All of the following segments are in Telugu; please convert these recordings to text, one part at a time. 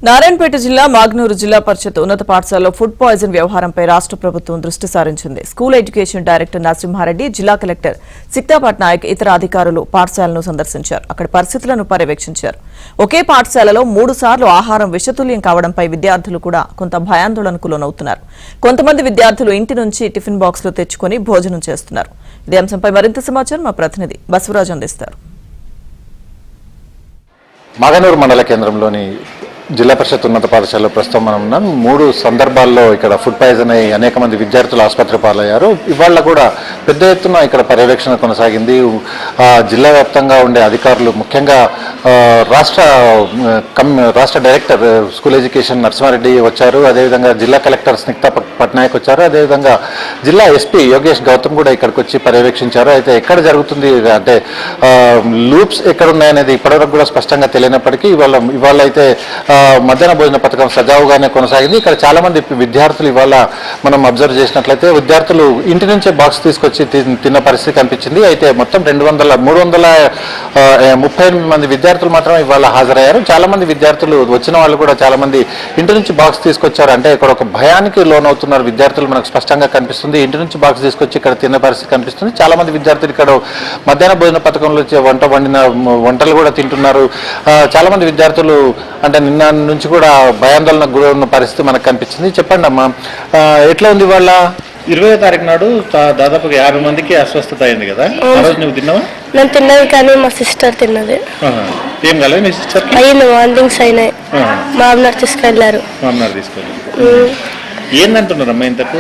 నారాయణపేట జిల్లా మాగ్నూరు జిల్లా పరిషత్ ఉన్నత పాఠశాలలో ఫుడ్ పాయిజన్ వ్యవహారంపై రాష్ట్ర ప్రభుత్వం దృష్టి సారించింది. స్కూల్ ఎడ్యుకేషన్ డైరెక్టర్ నరసింహారెడ్డి, జిల్లా కలెక్టర్ సిక్తా పట్నాయక్ ఇతర అధికారులు పాఠశాలను సందర్శించారు. అక్కడి పరిస్థితులను పర్యవేక్షించారు. ఒకే పాఠశాలలో 3 సార్లు ఆహారం విషతుల్యం కావడంపై విద్యార్థులు కూడా కొంత భయాందోళనకు లోనవుతున్నారు. కొంతమంది విద్యార్థులు ఇంటి నుంచి టిఫిన్ బాక్సులు తెచ్చుకొని భోజనం చేస్తున్నారు. ఇదే అంశంపై మరింత సమాచారం మా ప్రతినిధి బసవరాజు అందిస్తారు. మాగనూరు మండల కేంద్రంలోని జిల్లా పరిషత్ ఉన్నత పాఠశాలలో ప్రస్తుతం మనం ఉన్నాం. 3 సందర్భాల్లో ఇక్కడ ఫుడ్ పాయిజన్ అయ్యి అనేక మంది విద్యార్థులు ఆసుపత్రి పాలయ్యారు. ఇవాళ కూడా పెద్ద ఎత్తున ఇక్కడ పర్యవేక్షణ కొనసాగింది. జిల్లా వ్యాప్తంగా ఉండే అధికారులు, ముఖ్యంగా రాష్ట్ర డైరెక్టర్ స్కూల్ ఎడ్యుకేషన్ నరసింహారెడ్డి వచ్చారు. అదేవిధంగా జిల్లా కలెక్టర్ స్నిగ్తా పట్నాయక్ వచ్చారు. అదేవిధంగా జిల్లా ఎస్పీ యోగేష్ గౌతమ్ కూడా ఇక్కడికి వచ్చి పర్యవేక్షించారు. అయితే ఎక్కడ జరుగుతుంది అంటే లూప్స్ ఎక్కడున్నాయనేది ఇప్పటివరకు కూడా స్పష్టంగా తెలియనప్పటికీ ఇవాళ అయితే మధ్యాహ్న భోజన పథకం సజావుగానే కొనసాగింది. ఇక్కడ చాలా మంది విద్యార్థులు ఇవాళ మనం అబ్జర్వ్ చేసినట్లయితే విద్యార్థులు ఇంటి నుంచే బాక్స్ తీసుకొచ్చి తిన్న పరిస్థితి కనిపించింది. అయితే మొత్తం 338 మంది విద్యార్థులు మాత్రమే ఇవాళ హాజరయ్యారు. చాలా మంది విద్యార్థులు వచ్చిన వాళ్ళు కూడా చాలా మంది ఇంటి నుంచి బాక్స్ తీసుకొచ్చారు. అంటే ఇక్కడ ఒక భయానికి లోనవుతున్నారు విద్యార్థులు మనకు స్పష్టంగా కనిపిస్తుంది. ఇంటి నుంచి బాక్స్ తీసుకొచ్చి ఇక్కడ తిన్న పరిస్థితి కనిపిస్తుంది. చాలా మంది విద్యార్థులు ఇక్కడ మధ్యాహ్న భోజన పథకంలో వంటలు కూడా తింటున్నారు. చాలా మంది విద్యార్థులు అంటే నిన్న నుంచి కూడా భయాందోళనకు గురవున్న పరిస్థితి మనకు కనిపించింది. చెప్పండి అమ్మా, ఎట్లా ఉంది వాళ్ళ 20వ తారీఖు నాడు దాదాపుగా 50 మందికి అస్వస్థత అయింది కదా, ఆ రోజు నువ్వు తిన్నావా? నేను తిన్నది కానీ మా సిస్టర్ తిన్నది. ఏం కాలేదు మీ సిస్టర్? అయ్యింది, వాంతింగ్స్ అయినాయి. మామూలు తీసుకెళ్లారు. ఏందంటున్నారు అమ్మా ఇంతకు?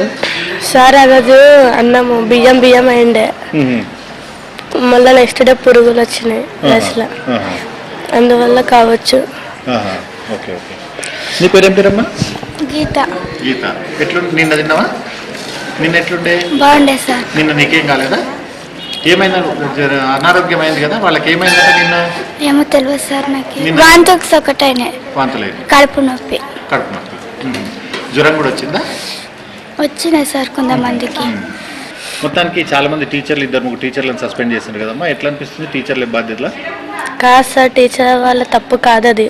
సార్ ఆ రోజు అన్నము బియ్యం అయిండే, మళ్ళీ నెక్స్ట్ డే పురుగులు వచ్చినాయి రైస్లో, అందువల్ల కావచ్చు. Okay okay. నీ పేరేం పేరమ్మా? గీత. గీత. నిన్న తిన్నావా? నిన్న ఎట్లుండే? బాగుండే సార్. నిన్న నీకేం కాలేదా? ఏమైందా? అనారోగ్యమైంది కదా, వాళ్ళకి ఏమైందా నిన్న? ఏమో తెలియదు సార్ నాకు. వాంతులు ఒకటైనాయి. వాంతులేదు. కడుపు నొప్పి. జ్వరం కూడా వచ్చిందా? వచ్చినాయి సార్ కొంతమందికి. మొత్తానికి చాలా మంది టీచర్లు, 2-3 టీచర్లను సస్పెండ్ చేశారు కదమ్మా, ఎట్లా అనిపిస్తుంది? టీచర్ల బాధ్యతలా? కాదు సార్, టీచర్ వాళ్ళ తప్పు కాదు అది.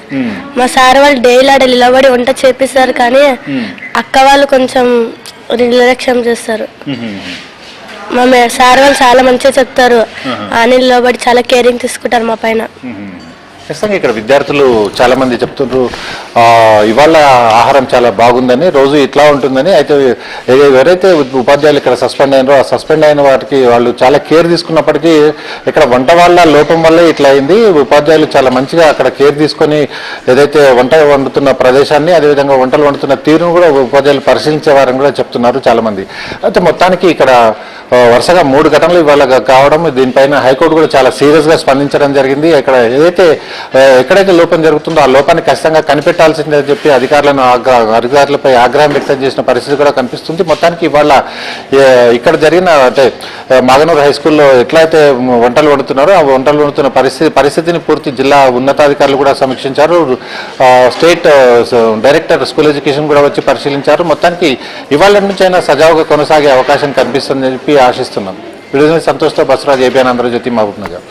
మా సార్ వాళ్ళు డైలీ ఆడ నిలబడి వంట చేపిస్తారు, కానీ అక్క వాళ్ళు కొంచెం నిర్లక్ష్యం చేస్తారు. మా సార్ వాళ్ళు చాలా మంచిగా చెప్తారు, అని నిలబడి చాలా కేరింగ్ తీసుకుంటారు మా పైన. ఖచ్చితంగా ఇక్కడ విద్యార్థులు చాలా మంది చెప్తున్నారు ఇవాళ ఆహారం చాలా బాగుందని, రోజు ఇట్లా ఉంటుందని. అయితే ఎవరైతే ఉపాధ్యాయులు ఇక్కడ సస్పెండ్ అయినారో ఆ సస్పెండ్ అయిన వాటికి వాళ్ళు చాలా కేర్ తీసుకున్నప్పటికీ ఇక్కడ వంట వాళ్ళ లోపం వల్లే ఇట్లా అయింది. ఉపాధ్యాయులు చాలా మంచిగా అక్కడ కేర్ తీసుకొని ఏదైతే వంట వండుతున్న ప్రదేశాన్ని, అదేవిధంగా వంటలు వండుతున్న తీరును కూడా ఉపాధ్యాయులు పరిశీలించేవారని కూడా చెప్తున్నారు చాలా మంది. అయితే మొత్తానికి ఇక్కడ వరుసగా 3 ఘటనలు ఇవాళ కావడం, దీనిపైన హైకోర్టు కూడా చాలా సీరియస్గా స్పందించడం జరిగింది. ఇక్కడ ఎక్కడైతే లోపం జరుగుతుందో ఆ లోపాన్ని ఖచ్చితంగా కనిపెట్టాల్సిందని చెప్పి అధికారులపై ఆగ్రహం వ్యక్తం చేసిన పరిస్థితి కూడా కనిపిస్తుంది. మొత్తానికి ఇవాళ ఇక్కడ జరిగిన అంటే మాగనూరు హై స్కూల్లో ఎట్లయితే వంటలు వండుతున్నారో ఆ వంటలు వండుతున్న పరిస్థితిని పూర్తి జిల్లా ఉన్నతాధికారులు కూడా సమీక్షించారు. స్టేట్ డైరెక్టర్ స్కూల్ ఎడ్యుకేషన్ కూడా వచ్చి పరిశీలించారు. మొత్తానికి ఇవాళ నుంచి అయినా సజావుగా కొనసాగే అవకాశం కనిపిస్తుందని చెప్పి ఆశిస్తున్నాం. వీడియో సంతోష్తో బసవరాజ్, ఏబిఎన్ ఆంధ్రజ్యోతి, మహబూబ్ నగర్.